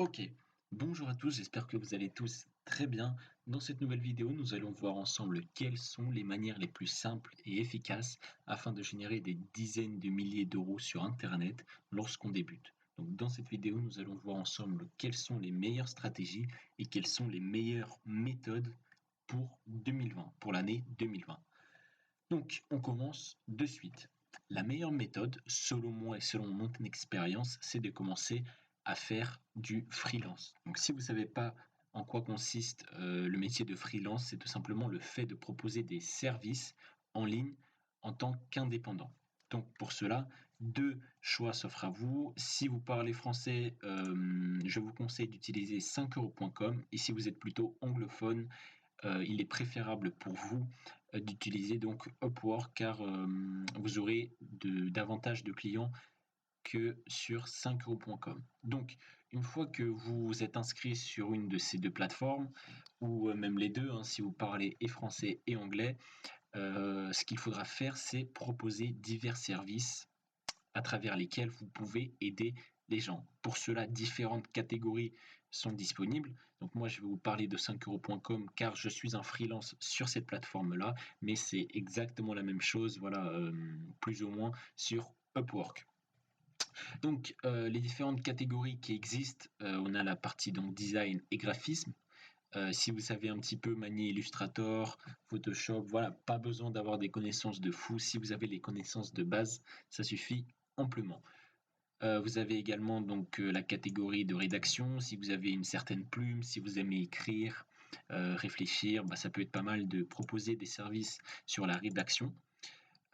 Ok, bonjour à tous, j'espère que vous allez tous très bien. Dans cette nouvelle vidéo, nous allons voir ensemble quelles sont les manières les plus simples et efficaces afin de générer des dizaines de milliers d'euros sur Internet lorsqu'on débute. Donc dans cette vidéo, nous allons voir ensemble quelles sont les meilleures stratégies et quelles sont les meilleures méthodes pour 2020, pour l'année 2020. Donc on commence de suite. La meilleure méthode, selon moi et selon mon expérience, c'est de commencer à faire du freelance. Donc si vous ne savez pas en quoi consiste le métier de freelance, c'est tout simplement le fait de proposer des services en ligne en tant qu'indépendant. Donc pour cela, deux choix s'offrent à vous. Si vous parlez français, je vous conseille d'utiliser 5euros.com, et si vous êtes plutôt anglophone, il est préférable pour vous d'utiliser donc Upwork, car vous aurez davantage de clients que sur 5euros.com. Donc, une fois que vous êtes inscrit sur une de ces deux plateformes, ou même les deux, hein, si vous parlez et français et anglais, ce qu'il faudra faire, c'est proposer divers services à travers lesquels vous pouvez aider les gens. Pour cela, différentes catégories sont disponibles. Donc moi, je vais vous parler de 5euros.com car je suis un freelance sur cette plateforme-là, mais c'est exactement la même chose, voilà, plus ou moins sur Upwork. Donc les différentes catégories qui existent, on a la partie donc design et graphisme. Si vous savez un petit peu manier Illustrator, Photoshop, voilà, pas besoin d'avoir des connaissances de fou. Si vous avez les connaissances de base, ça suffit amplement. Vous avez également donc la catégorie de rédaction. Si vous avez une certaine plume, si vous aimez écrire, réfléchir, ça peut être pas mal de proposer des services sur la rédaction.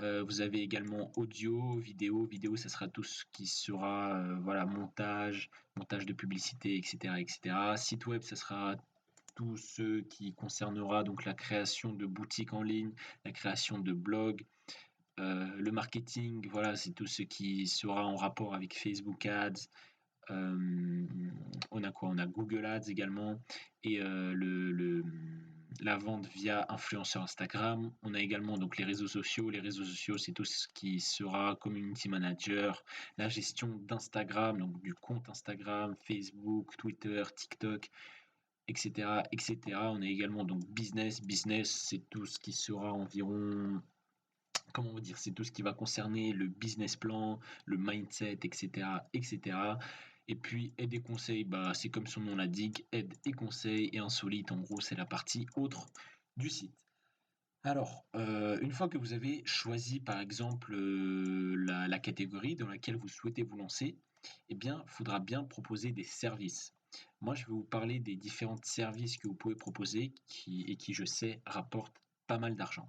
Vous avez également audio, vidéo. Vidéo, ça sera tout ce qui sera voilà, montage de publicité, etc., etc. Site web, ça sera tout ce qui concernera donc la création de boutiques en ligne, la création de blogs, le marketing, voilà, c'est tout ce qui sera en rapport avec Facebook Ads. On a quoi? On a Google Ads également, et la vente via influenceur Instagram. On a également donc les réseaux sociaux. Les réseaux sociaux, c'est tout ce qui sera community manager, la gestion d'Instagram, donc du compte Instagram, Facebook, Twitter, TikTok, etc., etc. On a également donc business. Business, c'est tout ce qui sera environ, comment on va dire, c'est tout ce qui va concerner le business plan, le mindset, etc., etc. Et puis aide et conseils, c'est comme son nom l'indique, aide et conseils, et insolite, en gros, c'est la partie autre du site. Alors, une fois que vous avez choisi, par exemple, la catégorie dans laquelle vous souhaitez vous lancer, eh bien, il faudra bien proposer des services. Moi, je vais vous parler des différents services que vous pouvez proposer qui, je sais, rapportent pas mal d'argent.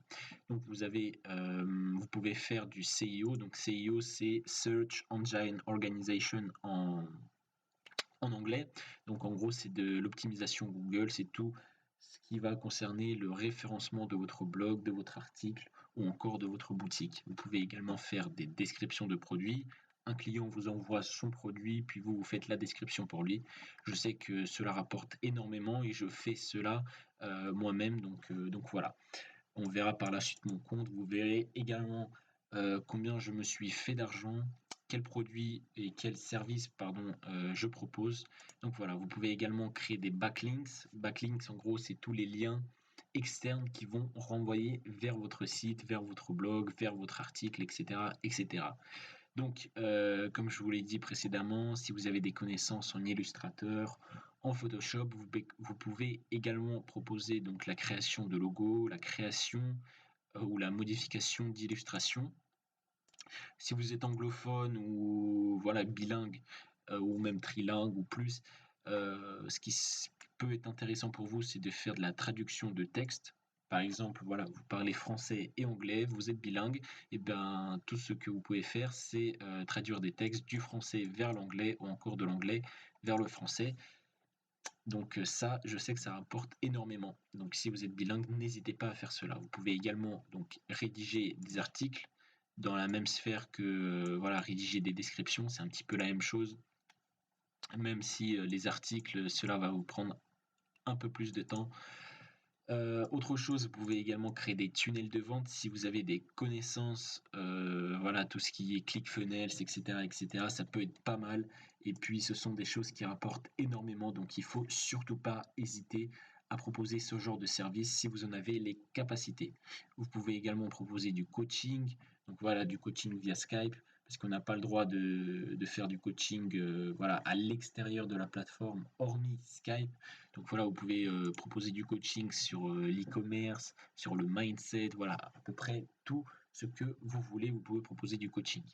Donc, vous pouvez faire du CIO. Donc, CIO, c'est Search Engine Organization en anglais. Donc en gros, c'est de l'optimisation Google, c'est tout ce qui va concerner le référencement de votre blog, de votre article ou encore de votre boutique. Vous pouvez également faire des descriptions de produits. Un client vous envoie son produit, puis vous faites la description pour lui. Je sais que cela rapporte énormément et je fais cela moi-même, donc voilà. On verra par la suite mon compte. Vous verrez également combien je me suis fait d'argent, quels produits et quels services pardon, je propose. Donc voilà, vous pouvez également créer des backlinks. Backlinks, en gros, c'est tous les liens externes qui vont renvoyer vers votre site, vers votre blog, vers votre article, etc., etc. Donc, comme je vous l'ai dit précédemment, si vous avez des connaissances en Illustrator, en Photoshop, vous pouvez également proposer donc la création de logos, la création ou la modification d'illustrations. Si vous êtes anglophone ou voilà bilingue ou même trilingue ou plus, ce qui peut être intéressant pour vous, c'est de faire de la traduction de texte. Par exemple, voilà, vous parlez français et anglais, vous êtes bilingue, et bien tout ce que vous pouvez faire, c'est traduire des textes du français vers l'anglais ou encore de l'anglais vers le français. Donc ça, je sais que ça rapporte énormément. Donc si vous êtes bilingue, n'hésitez pas à faire cela. Vous pouvez également donc rédiger des articles dans la même sphère que voilà, rédiger des descriptions, c'est un petit peu la même chose. Même si les articles, cela va vous prendre un peu plus de temps. Autre chose, vous pouvez également créer des tunnels de vente si vous avez des connaissances, voilà, tout ce qui est ClickFunnels et cetera, ça peut être pas mal et puis ce sont des choses qui rapportent énormément, donc il faut surtout pas hésiter à proposer ce genre de service si vous en avez les capacités. Vous pouvez également proposer du coaching, donc voilà, du coaching via Skype, parce qu'on n'a pas le droit de faire du coaching, voilà, à l'extérieur de la plateforme, hormis Skype. Donc voilà, vous pouvez proposer du coaching sur l'e-commerce, sur le mindset, voilà, à peu près tout ce que vous voulez, vous pouvez proposer du coaching.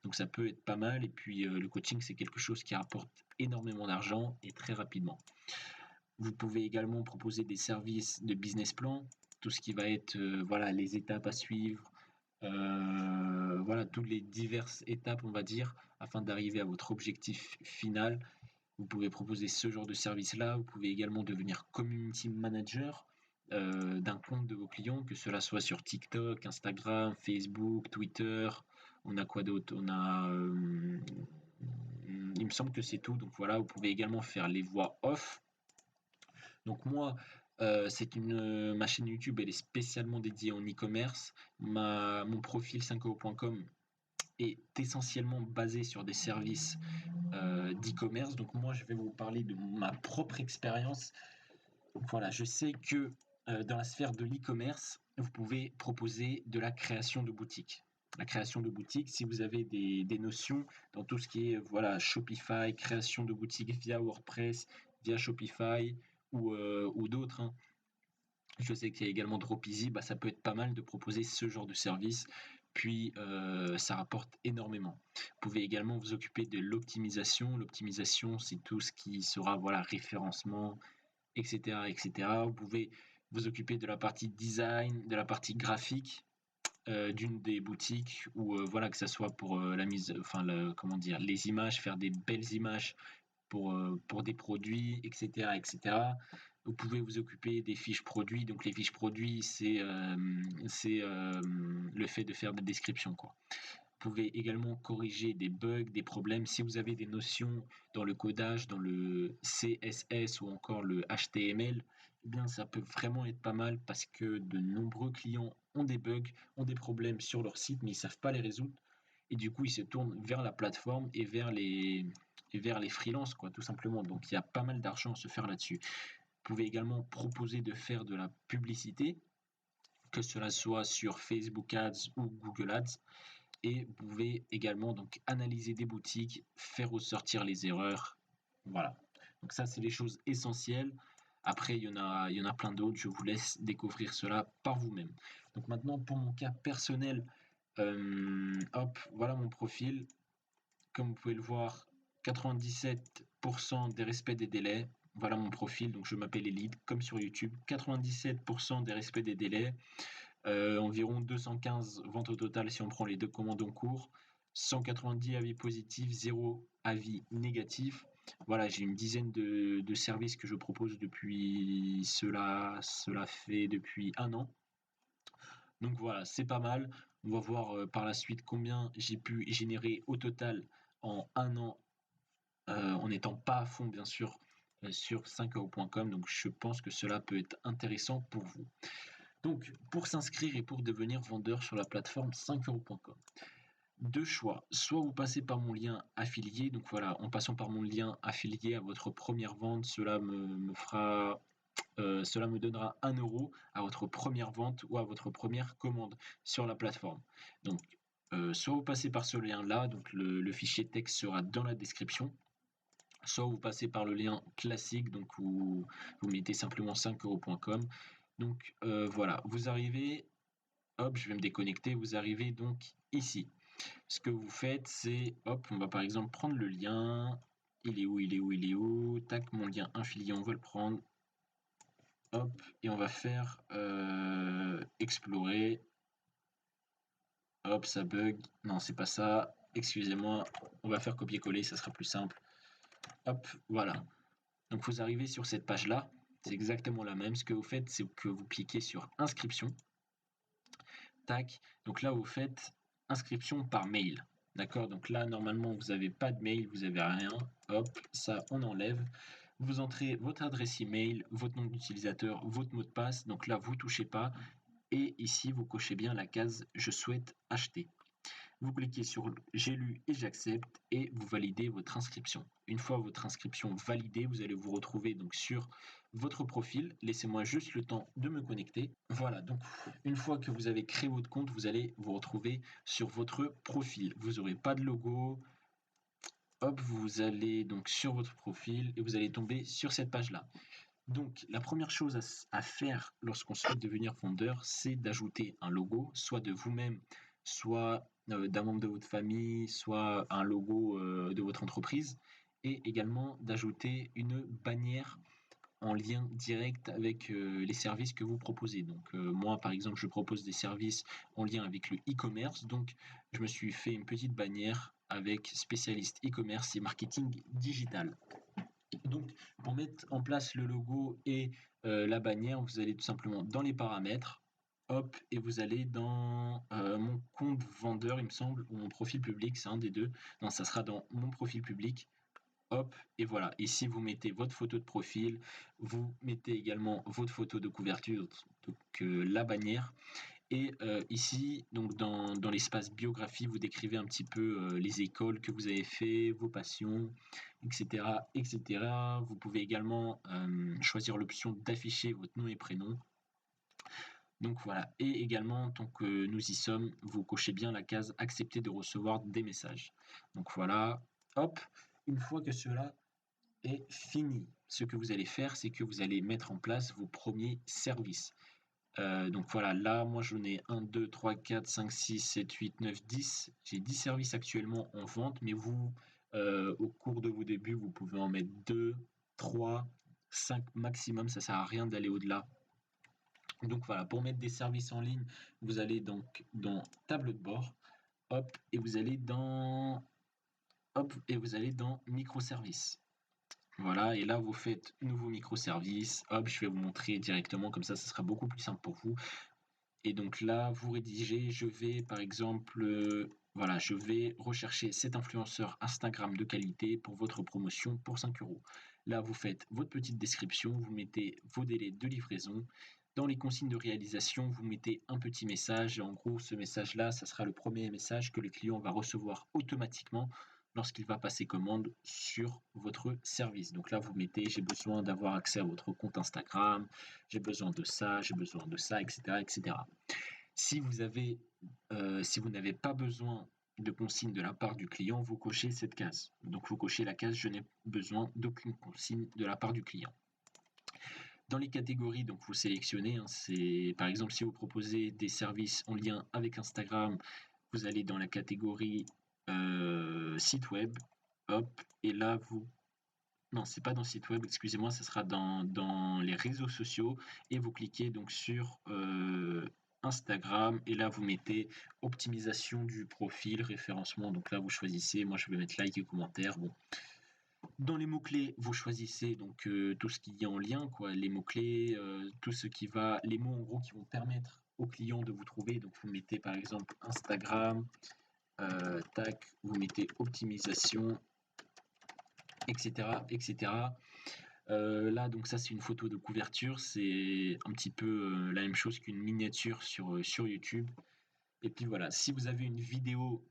Donc ça peut être pas mal, et puis le coaching, c'est quelque chose qui rapporte énormément d'argent et très rapidement. Vous pouvez également proposer des services de business plan, tout ce qui va être voilà, les étapes à suivre, voilà, toutes les diverses étapes, on va dire, afin d'arriver à votre objectif final. Vous pouvez proposer ce genre de service-là. Vous pouvez également devenir community manager d'un compte de vos clients, que cela soit sur TikTok, Instagram, Facebook, Twitter. On a quoi d'autre? On a, il me semble que c'est tout. Donc voilà, vous pouvez également faire les voix off. Donc moi, ma chaîne YouTube, elle est spécialement dédiée en e-commerce. Mon profil 5euros.com est essentiellement basé sur des services d'e-commerce. Donc moi, je vais vous parler de ma propre expérience. Voilà, je sais que dans la sphère de l'e-commerce, vous pouvez proposer de la création de boutiques. La création de boutiques, si vous avez des notions dans tout ce qui est voilà, Shopify, création de boutiques via WordPress, via Shopify ou d'autres, hein. Je sais qu'il y a également Dropeasy, bah, ça peut être pas mal de proposer ce genre de service, puis ça rapporte énormément. Vous pouvez également vous occuper de l'optimisation. L'optimisation, c'est tout ce qui sera voilà, référencement, etc., etc. Vous pouvez vous occuper de la partie design, de la partie graphique d'une des boutiques, ou voilà, que ça soit pour la mise, enfin, comment dire, les images, faire des belles images pour des produits, etc., etc. Vous pouvez vous occuper des fiches produits. Donc les fiches produits, c'est le fait de faire des descriptions, quoi. Vous pouvez également corriger des bugs, des problèmes. Si vous avez des notions dans le codage, dans le CSS ou encore le HTML, eh bien ça peut vraiment être pas mal parce que de nombreux clients ont des bugs, ont des problèmes sur leur site, mais ils ne savent pas les résoudre. Et du coup, ils se tournent vers la plateforme et vers les freelances, quoi, tout simplement. Donc il y a pas mal d'argent à se faire là-dessus. Vous pouvez également proposer de faire de la publicité, que cela soit sur Facebook Ads ou Google Ads. Et vous pouvez également donc analyser des boutiques, faire ressortir les erreurs. Voilà. Donc ça, c'est les choses essentielles. Après, il y en a plein d'autres. Je vous laisse découvrir cela par vous-même. Donc maintenant, pour mon cas personnel, hop, voilà mon profil. Comme vous pouvez le voir, 97% des respects des délais. Voilà mon profil. Donc je m'appelle Elite, comme sur YouTube. 97% des respects des délais. Environ 215 ventes au total si on prend les deux commandes en cours, 190 avis positifs, 0 avis négatifs. Voilà, j'ai une dizaine de services que je propose depuis cela fait depuis un an. Donc voilà, c'est pas mal. On va voir par la suite combien j'ai pu générer au total en un an, en n'étant pas à fond bien sûr sur 5euros.com. Donc je pense que cela peut être intéressant pour vous. Donc, pour s'inscrire et pour devenir vendeur sur la plateforme 5euros.com, deux choix. Soit vous passez par mon lien affilié, donc voilà, en passant par mon lien affilié à votre première vente, cela me donnera 1 euro à votre première vente ou à votre première commande sur la plateforme. Donc, soit vous passez par ce lien-là, donc le fichier texte sera dans la description. Soit vous passez par le lien classique, donc vous mettez simplement 5euros.com. Donc voilà, vous arrivez, hop, je vais me déconnecter, vous arrivez donc ici. Ce que vous faites, c'est, hop, on va par exemple prendre le lien, il est où, tac, mon lien affilié, on va le prendre, hop, et on va faire explorer, hop, ça bug, non, c'est pas ça, excusez-moi, on va faire copier-coller, ça sera plus simple, hop, voilà. Donc vous arrivez sur cette page-là, c'est exactement la même. Ce que vous faites, c'est que vous cliquez sur inscription. Tac. Donc là, vous faites inscription par mail. D'accord? Donc là, normalement, vous n'avez pas de mail, vous n'avez rien. Hop, ça, on enlève. vous entrez votre adresse email, votre nom d'utilisateur, votre mot de passe. Donc là, vous touchez pas. Et ici, vous cochez bien la case « Je souhaite acheter ». Vous cliquez sur « J'ai lu et j'accepte » et vous validez votre inscription. Une fois votre inscription validée, vous allez vous retrouver donc sur votre profil. Laissez-moi juste le temps de me connecter. Voilà, donc une fois que vous avez créé votre compte, vous allez vous retrouver sur votre profil. Vous n'aurez pas de logo. Hop, vous allez donc sur votre profil et vous allez tomber sur cette page-là. Donc, la première chose à faire lorsqu'on souhaite devenir vendeur, c'est d'ajouter un logo, soit de vous-même, soit d'un membre de votre famille, soit un logo de votre entreprise, et également d'ajouter une bannière en lien direct avec les services que vous proposez. Donc, moi, par exemple, je propose des services en lien avec le e-commerce, donc je me suis fait une petite bannière avec spécialiste e-commerce et marketing digital. Donc, pour mettre en place le logo et la bannière, vous allez tout simplement dans les paramètres, hop, et vous allez dans mon compte vendeur, il me semble, ou mon profil public, c'est un des deux. Non, ça sera dans mon profil public. Hop, et voilà. Ici, vous mettez votre photo de profil, vous mettez également votre photo de couverture, donc la bannière. Et ici, donc dans l'espace biographie, vous décrivez un petit peu les écoles que vous avez fait, vos passions, etc., etc. Vous pouvez également choisir l'option d'afficher votre nom et prénom. Donc voilà. Et également, tant que nous y sommes, vous cochez bien la case accepter de recevoir des messages. Donc voilà. Hop. Une fois que cela est fini, ce que vous allez faire, c'est que vous allez mettre en place vos premiers services. Donc voilà, là, moi j'en ai 1, 2, 3, 4, 5, 6, 7, 8, 9, 10. J'ai 10 services actuellement en vente, mais vous, au cours de vos débuts, vous pouvez en mettre 2, 3, 5 maximum. Ça sert à rien d'aller au-delà. Donc voilà, pour mettre des services en ligne, vous allez donc dans tableau de bord, hop, et vous allez dans, hop, et vous allez dans microservices. Voilà, et là vous faites nouveau microservice. Hop, je vais vous montrer directement, comme ça sera beaucoup plus simple pour vous. Et donc là, vous rédigez, je vais par exemple, voilà, je vais rechercher cet influenceur Instagram de qualité pour votre promotion pour 5 euros. Là, vous faites votre petite description, vous mettez vos délais de livraison. Dans les consignes de réalisation, vous mettez un petit message. Et en gros, ce message-là, ça sera le premier message que le client va recevoir automatiquement lorsqu'il va passer commande sur votre service. Donc là, vous mettez, j'ai besoin d'avoir accès à votre compte Instagram, j'ai besoin de ça, j'ai besoin de ça, etc., etc. Si vous avez, si vous n'avez pas besoin de consigne de la part du client, vous cochez cette case. Donc vous cochez la case je n'ai besoin d'aucune consigne de la part du client. Dans les catégories, donc vous sélectionnez, hein, c'est par exemple si vous proposez des services en lien avec Instagram, vous allez dans la catégorie site web, hop, et là vous non, c'est pas dans site web, excusez-moi, ce sera dans les réseaux sociaux et vous cliquez donc sur Instagram et là vous mettez optimisation du profil, référencement. Donc là vous choisissez, moi je vais mettre like et commentaire. Bon. Dans les mots-clés, vous choisissez donc tout ce qui est en lien, quoi, les mots-clés, tout ce qui va, les mots en gros qui vont permettre aux clients de vous trouver. Donc vous mettez par exemple Instagram, tac, vous mettez optimisation, etc., etc. Là, donc ça, c'est une photo de couverture. C'est un petit peu la même chose qu'une miniature sur YouTube. Et puis voilà, si vous avez une vidéo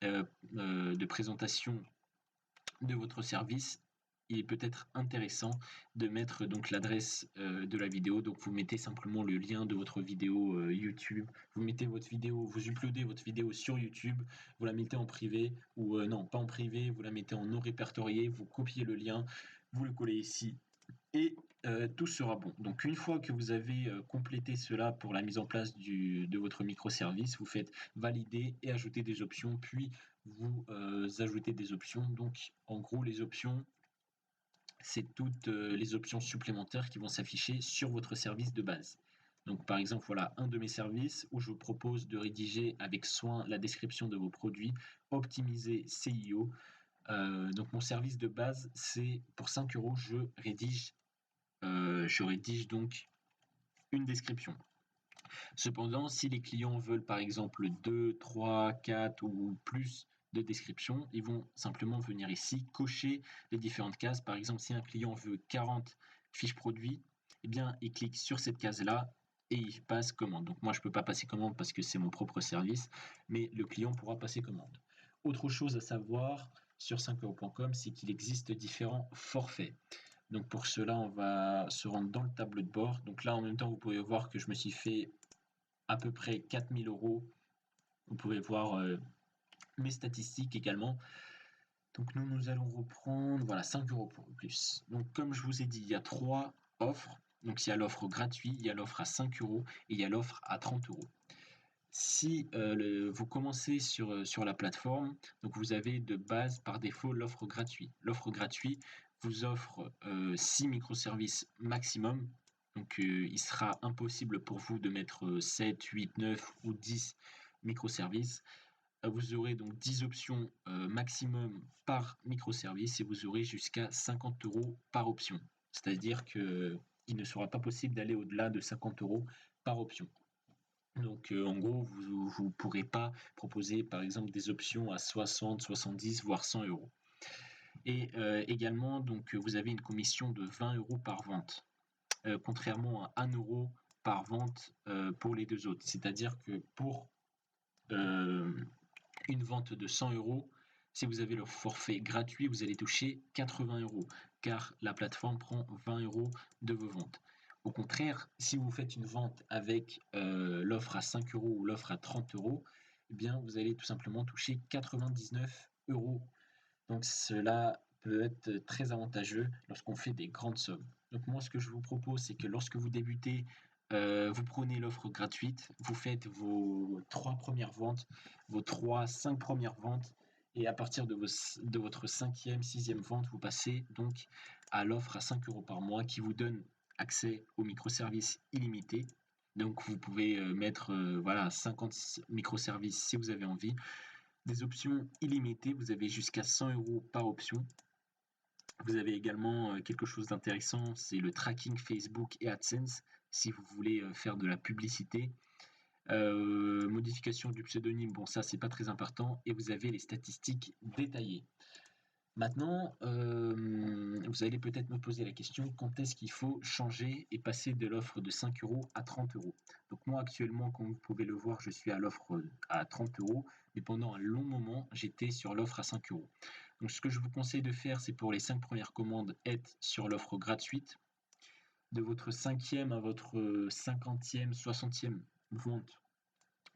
de présentation de votre service, il est peut-être intéressant de mettre donc l'adresse de la vidéo. Donc vous mettez simplement le lien de votre vidéo YouTube. Vous mettez votre vidéo, vous uploadez votre vidéo sur YouTube, vous la mettez en privé ou non, pas en privé, vous la mettez en non répertorié, vous copiez le lien, vous le collez ici et tout sera bon. Donc une fois que vous avez complété cela pour la mise en place de votre microservice, vous faites valider et ajouter des options, puis vous ajoutez des options. Donc en gros, les options, c'est toutes les options supplémentaires qui vont s'afficher sur votre service de base. Donc par exemple, voilà un de mes services où je vous propose de rédiger avec soin la description de vos produits, optimiser CIO. Donc mon service de base, c'est pour 5 euros, je rédige donc une description. Cependant, si les clients veulent par exemple 2, 3, 4 ou plus de description. Ils vont simplement venir ici, cocher les différentes cases. Par exemple, si un client veut 40 fiches produits, eh bien, il clique sur cette case-là et il passe commande. Donc moi, je ne peux pas passer commande parce que c'est mon propre service, mais le client pourra passer commande. Autre chose à savoir sur 5euros.com, c'est qu'il existe différents forfaits. Donc pour cela, on va se rendre dans le tableau de bord. Donc là, en même temps, vous pouvez voir que je me suis fait à peu près 4000 euros. Vous pouvez voir mes statistiques également. Donc nous allons reprendre, voilà, 5 euros pour plus. Donc comme je vous ai dit, il y a 3 offres. Donc il y a l'offre gratuite, il y a l'offre à 5 euros et il y a l'offre à 30 euros. Si vous commencez sur la plateforme, donc vous avez de base par défaut l'offre gratuite. L'offre gratuite vous offre 6 microservices maximum. Donc il sera impossible pour vous de mettre 7, 8, 9 ou 10 microservices. Vous aurez donc 10 options maximum par microservice et vous aurez jusqu'à 50 euros par option. C'est-à-dire qu'il ne sera pas possible d'aller au-delà de 50 euros par option. Donc en gros, vous ne pourrez pas proposer par exemple des options à 60, 70, voire 100 euros. Et également, donc, vous avez une commission de 20 euros par vente, contrairement à 1 euro par vente pour les deux autres. C'est-à-dire que pour une vente de 100 euros, si vous avez le forfait gratuit, vous allez toucher 80 euros, car la plateforme prend 20 euros de vos ventes. Au contraire, si vous faites une vente avec l'offre à 5 euros ou l'offre à 30 euros, eh bien, vous allez tout simplement toucher 99 euros. Donc cela peut être très avantageux lorsqu'on fait des grandes sommes. Donc moi, ce que je vous propose, c'est que lorsque vous débutez, vous prenez l'offre gratuite, vous faites vos 3 premières ventes, vos 3-5 premières ventes, et à partir de votre 5e, 6e vente, vous passez donc à l'offre à 5 euros par mois qui vous donne accès aux microservices illimités. Donc vous pouvez mettre voilà, 50 microservices si vous avez envie. Des options illimitées, vous avez jusqu'à 100 euros par option. Vous avez également quelque chose d'intéressant, c'est le tracking Facebook et AdSense, si vous voulez faire de la publicité. Modification du pseudonyme, bon ça c'est pas très important. Et vous avez les statistiques détaillées. Maintenant, vous allez peut-être me poser la question, quand est-ce qu'il faut changer et passer de l'offre de 5 euros à 30 euros? Donc moi actuellement, comme vous pouvez le voir, je suis à l'offre à 30 euros, mais pendant un long moment, j'étais sur l'offre à 5 euros. Donc ce que je vous conseille de faire, c'est pour les 5 premières commandes, être sur l'offre gratuite. De votre 5e à votre 50e, 60e vente,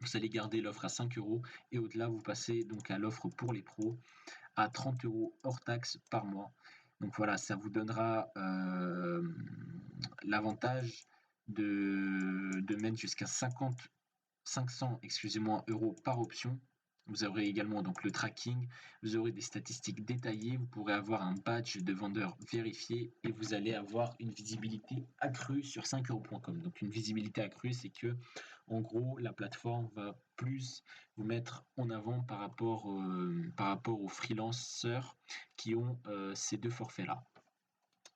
vous allez garder l'offre à 5 euros et au-delà, vous passez donc à l'offre pour les pros à 30 euros hors taxe par mois. Donc voilà, ça vous donnera l'avantage de mettre jusqu'à 500 euros par option. Vous aurez également donc le tracking, vous aurez des statistiques détaillées, vous pourrez avoir un badge de vendeur vérifié et vous allez avoir une visibilité accrue sur 5euros.com. Donc une visibilité accrue, c'est que en gros la plateforme va plus vous mettre en avant par rapport aux freelanceurs qui ont ces deux forfaits-là.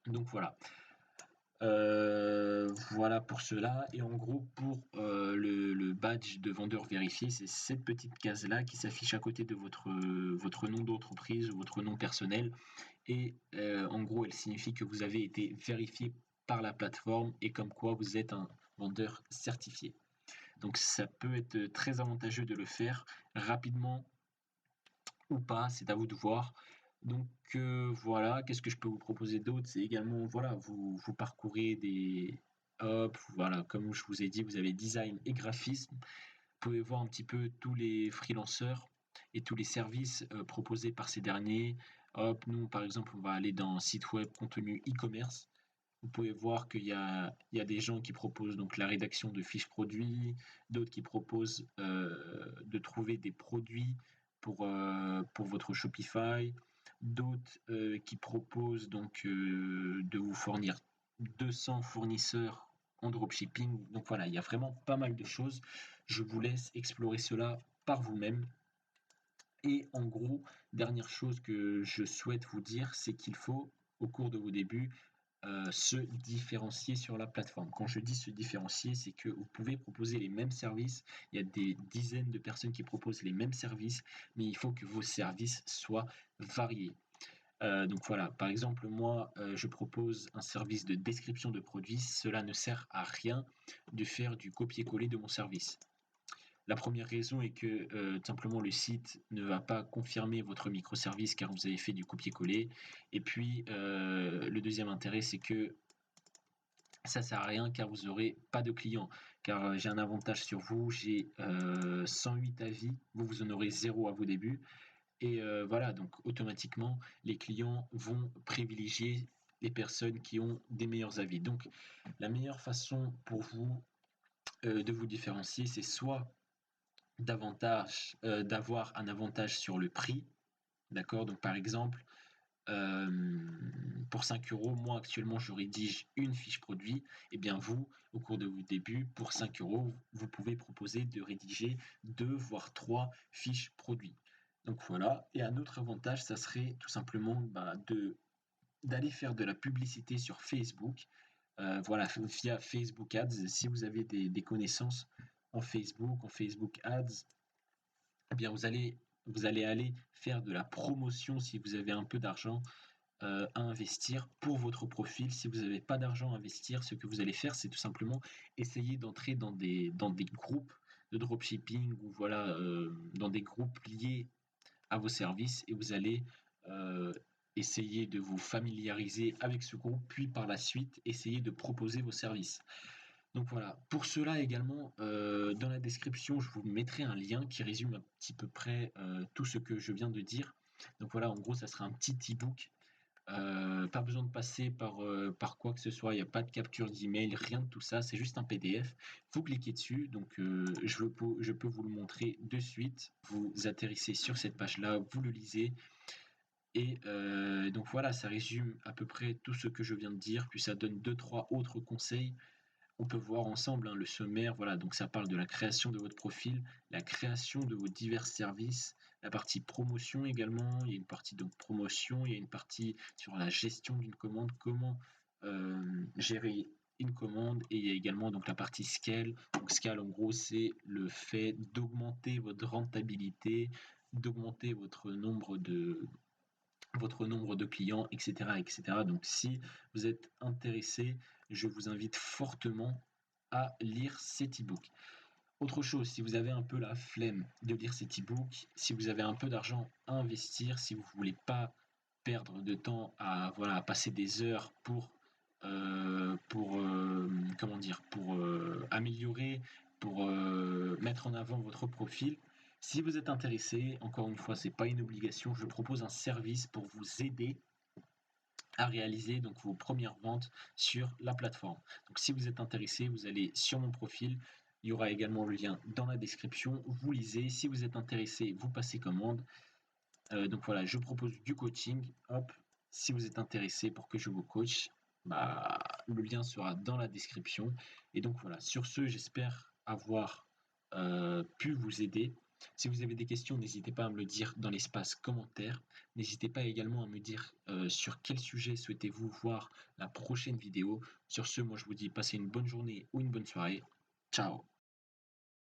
Donc voilà. Voilà pour cela. Et en gros, pour le badge de vendeur vérifié, c'est cette petite case-là qui s'affiche à côté de votre nom d'entreprise ou votre nom personnel. Et en gros, elle signifie que vous avez été vérifié par la plateforme et comme quoi vous êtes un vendeur certifié. Donc ça peut être très avantageux de le faire rapidement ou pas, c'est à vous de voir. Donc voilà, qu'est-ce que je peux vous proposer d'autre? C'est également, voilà, vous parcourez des... Hop, voilà, comme je vous ai dit, vous avez design et graphisme. Vous pouvez voir un petit peu tous les freelanceurs et tous les services proposés par ces derniers. Hop, nous, par exemple, on va aller dans site web contenu e-commerce. Vous pouvez voir qu'il y a des gens qui proposent donc la rédaction de fiches produits, d'autres qui proposent de trouver des produits pour votre Shopify, d'autres qui proposent donc de vous fournir 200 fournisseurs en dropshipping. Donc voilà, il y a vraiment pas mal de choses. Je vous laisse explorer cela par vous-même. Et en gros, dernière chose que je souhaite vous dire, c'est qu'il faut, au cours de vos débuts, se différencier sur la plateforme. Quand je dis se différencier, c'est que vous pouvez proposer les mêmes services. Il y a des dizaines de personnes qui proposent les mêmes services, mais il faut que vos services soient variés. Donc voilà, par exemple, moi, je propose un service de description de produits. Cela ne sert à rien de faire du copier-coller de mon service. La première raison est que tout simplement le site ne va pas confirmer votre microservice car vous avez fait du copier-coller. Et puis le deuxième intérêt, c'est que ça sert à rien car vous aurez pas de clients. Car j'ai un avantage sur vous, j'ai 108 avis, vous en aurez 0 à vos débuts. Et voilà, donc automatiquement, les clients vont privilégier les personnes qui ont des meilleurs avis. Donc la meilleure façon pour vous de vous différencier, c'est soit d'avoir un avantage sur le prix, d'accord? Donc par exemple, pour 5 euros, moi actuellement je rédige une fiche produit, et bien vous, au cours de vos débuts, pour 5 euros, vous pouvez proposer de rédiger 2 voire 3 fiches produits. Donc voilà, et un autre avantage, ça serait tout simplement d'aller faire de la publicité sur Facebook, voilà, via Facebook Ads. Si vous avez des connaissances en Facebook Ads, eh bien vous allez aller faire de la promotion si vous avez un peu d'argent à investir pour votre profil. Si vous n'avez pas d'argent à investir, ce que vous allez faire, c'est tout simplement essayer d'entrer dans des groupes de dropshipping ou voilà, dans des groupes liés à vos services, et vous allez essayer de vous familiariser avec ce groupe, puis par la suite essayer de proposer vos services. Donc voilà, pour cela également, dans la description, je vous mettrai un lien qui résume un petit peu près tout ce que je viens de dire. Donc voilà, en gros, ça sera un petit e-book. Pas besoin de passer par quoi que ce soit, il n'y a pas de capture d'email, rien de tout ça, c'est juste un PDF. Vous cliquez dessus, donc je peux vous le montrer de suite. Vous atterrissez sur cette page-là, vous le lisez, et donc voilà, ça résume à peu près tout ce que je viens de dire, puis ça donne deux, trois autres conseils. On peut voir ensemble hein, le sommaire, voilà, donc ça parle de la création de votre profil, la création de vos divers services, la partie promotion également, il y a une partie donc promotion, il y a une partie sur la gestion d'une commande, comment gérer une commande, et il y a également donc la partie scale. Donc scale en gros c'est le fait d'augmenter votre rentabilité, d'augmenter votre nombre de clients, etc., etc. Donc si vous êtes intéressé, je vous invite fortement à lire cet e-book. Autre chose, si vous avez un peu la flemme de lire cet e-book, si vous avez un peu d'argent à investir, si vous ne voulez pas perdre de temps à, voilà, à passer des heures comment dire, pour améliorer, pour mettre en avant votre profil. Si vous êtes intéressé, encore une fois, c'est pas une obligation, je propose un service pour vous aider à réaliser donc vos premières ventes sur la plateforme. Donc si vous êtes intéressé, vous allez sur mon profil, il y aura également le lien dans la description, vous lisez, si vous êtes intéressé, vous passez commande. Donc voilà, je propose du coaching, hop, si vous êtes intéressé pour que je vous coach, bah, le lien sera dans la description. Et donc voilà, sur ce, j'espère avoir pu vous aider. Si vous avez des questions, n'hésitez pas à me le dire dans l'espace commentaire. N'hésitez pas également à me dire sur quel sujet souhaitez-vous voir la prochaine vidéo. Sur ce, moi je vous dis passez une bonne journée ou une bonne soirée. Ciao!